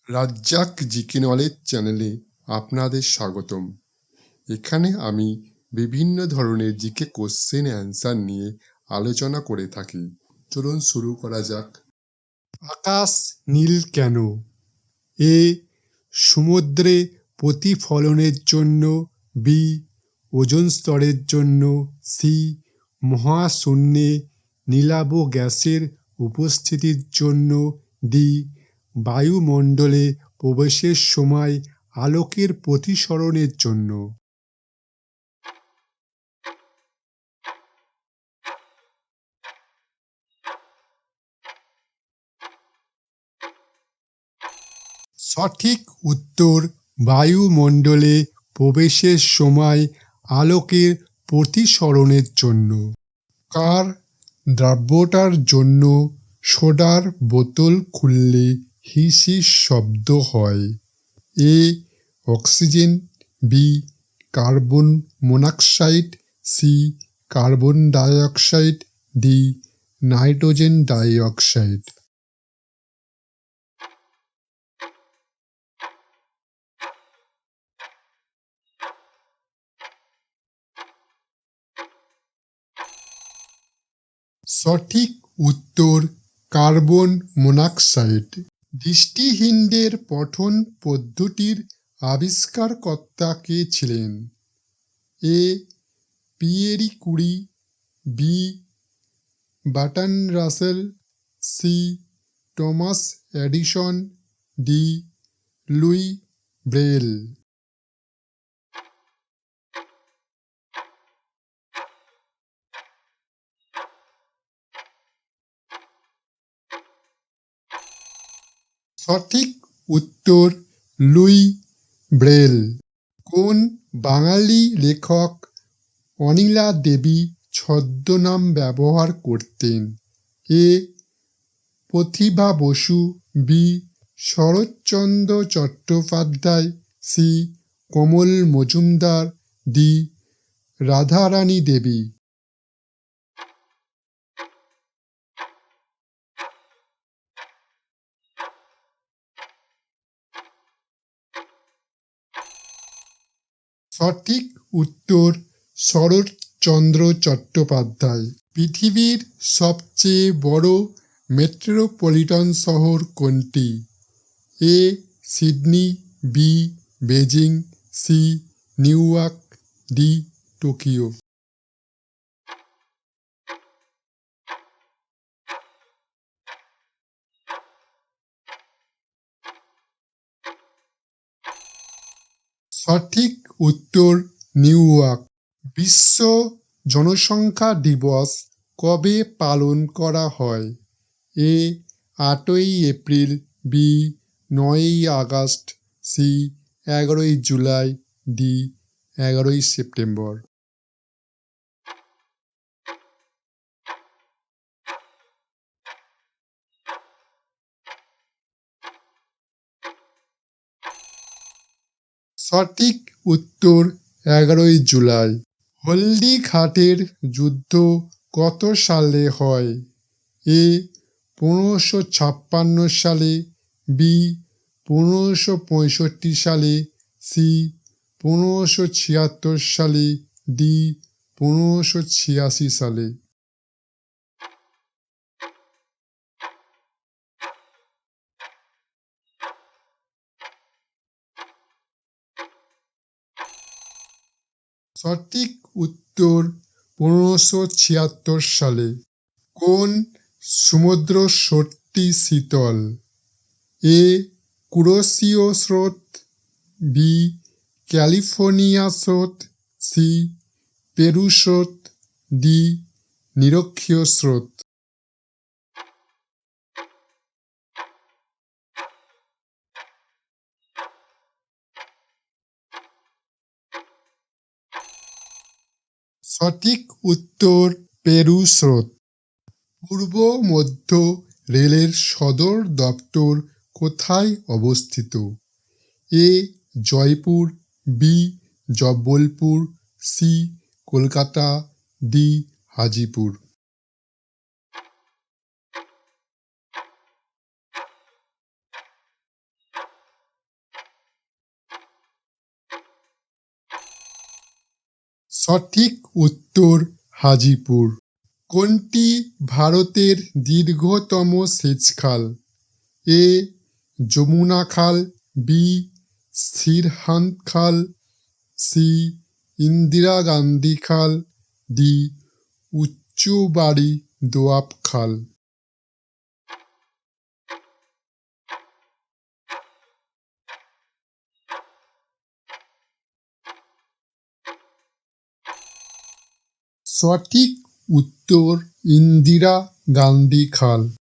Razzak GK knowledge চ্যানেলে আপনাদের স্বাগতম। এখানে আমি বিভিন্ন ধরনের জিকে কোশ্চেন অ্যান্সার নিয়ে আলোচনা করে থাকি। চলুন শুরু করা যাক। আকাশ নীল কেন? এ সমুদ্রে প্রতিফলনের জন্য, বি ওজোন স্তরের জন্য, সি মহাশূন্যে নীলাভ গ্যাসের উপস্থিতির জন্য, ডি বায়ুমণ্ডলে প্রবেশের সময় আলোকের প্রতিসরণের জন্য। সঠিক উত্তর বায়ুমণ্ডলে প্রবেশের সময় আলোকের প্রতিসরণের জন্য। কার দ্রব্যটার জন্য সোডার বোতল খুললে হিস হিস শব্দ হয়? A oxygen, B carbon monoxide, C carbon dioxide, D nitrogen dioxide. সঠিক উত্তর কার্বন মনোক্সাইড। দৃষ্টিহীনদের পঠন পদ্ধতির আবিষ্কারকর্তা কে ছিলেন? A Pierre Curie, B Bertrand Russell, C Thomas Edison, D Louis Braille. সঠিক উত্তর লুই ব্রেইল। কোন বাঙালি লেখক অনিলা দেবী ছদ্মনাম ব্যবহার করতেন? এ প্রতিভা বসু, বি শরৎচন্দ্র চট্টোপাধ্যায়, সি কমল মজুমদার, ডি রাধারানী দেবী। সঠিক উত্তর শরৎচন্দ্র চট্টোপাধ্যায়। পৃথিবীর সবচেয়ে বড় মেট্রোপলিটন শহর কোনটি? A Sydney, B Beijing, C New York, D Tokyo. সঠিক উত্তর নিউ ইয়র্ক। বিশ্ব জনসংখ্যা দিবস কবে পালন করা হয়? এ 8ই এপ্রিল, বি 9ই আগস্ট, সি 11ই জুলাই, ডি 11ই সেপ্টেম্বর। সঠিক উত্তর 11ই জুলাই। হলদিঘাটের যুদ্ধ কত সালে হয়? এ 1556 সালে, বি 1565 সালে, সি 1576 সালে, ডি 1586 সালে। সঠিক উত্তর 1576 সালে। কোন সমুদ্র স্রোতটি শীতল? এ কুরোশীয় স্রোত, বি ক্যালিফোর্নিয়া স্রোত, সি পেরু স্রোত, ডি নিরক্ষীয় স্রোত। সঠিক উত্তর পেরু স্রোত। পূর্ব মধ্য রেলের সদর দপ্তর কোথায় অবস্থিত? A Jaipur, B Jabalpur, C Kolkata, D Hajipur. সঠিক উত্তর হাজিপুর। কোনটি ভারতের দীর্ঘতম সেচ খাল? এ যমুনা খাল, বি সিরহান্দ খাল, সি ইন্দিরা গান্ধী খাল, ডি উচ্চবাড়ি দোয়াব খাল। সঠিক উত্তর ইন্দিরা গান্ধী খাল।